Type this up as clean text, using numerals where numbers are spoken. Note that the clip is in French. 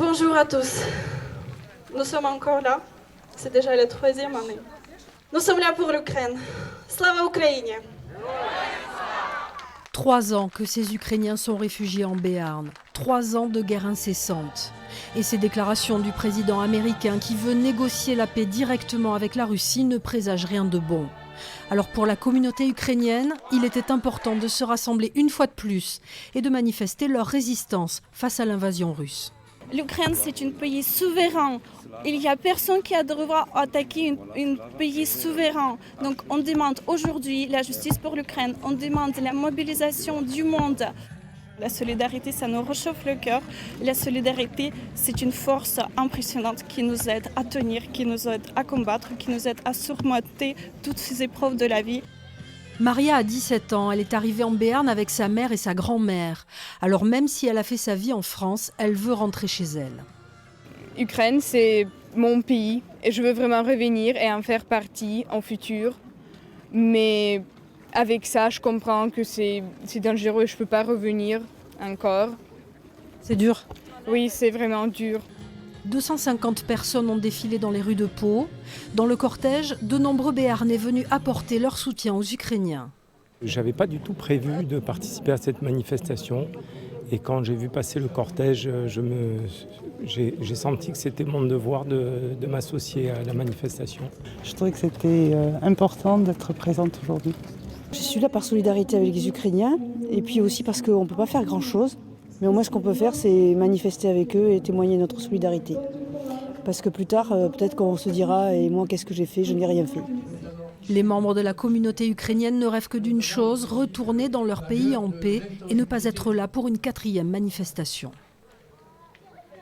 Bonjour à tous. Nous sommes encore là. C'est déjà la 3e année. Nous sommes là pour l'Ukraine. Slava Ukraini! 3 ans que ces Ukrainiens sont réfugiés en Béarn. 3 ans de guerre incessante. Et ces déclarations du président américain qui veut négocier la paix directement avec la Russie ne présagent rien de bon. Alors pour la communauté ukrainienne, il était important de se rassembler une fois de plus et de manifester leur résistance face à l'invasion russe. L'Ukraine, c'est un pays souverain. Il n'y a personne qui a le droit d'attaquer un pays souverain. Donc on demande aujourd'hui la justice pour l'Ukraine, on demande la mobilisation du monde. La solidarité, ça nous réchauffe le cœur. La solidarité, c'est une force impressionnante qui nous aide à tenir, qui nous aide à combattre, qui nous aide à surmonter toutes ces épreuves de la vie. Maria a 17 ans, elle est arrivée en Béarn avec sa mère et sa grand-mère. Alors même si elle a fait sa vie en France, elle veut rentrer chez elle. Ukraine, c'est mon pays et je veux vraiment revenir et en faire partie en futur. Mais avec ça, je comprends que c'est dangereux, je ne peux pas revenir encore. C'est dur. Oui, c'est vraiment dur. 250 personnes ont défilé dans les rues de Pau. Dans le cortège, de nombreux Béarnais venus apporter leur soutien aux Ukrainiens. Je n'avais pas du tout prévu de participer à cette manifestation. Et quand j'ai vu passer le cortège, j'ai senti que c'était mon devoir de m'associer à la manifestation. Je trouvais que c'était important d'être présente aujourd'hui. Je suis là par solidarité avec les Ukrainiens et puis aussi parce qu'on ne peut pas faire grand-chose. Mais au moins ce qu'on peut faire, c'est manifester avec eux et témoigner notre solidarité. Parce que plus tard, peut-être qu'on se dira « et moi, qu'est-ce que j'ai fait ? Je n'ai rien fait ». Les membres de la communauté ukrainienne ne rêvent que d'une chose, retourner dans leur pays en paix et ne pas être là pour une 4e manifestation.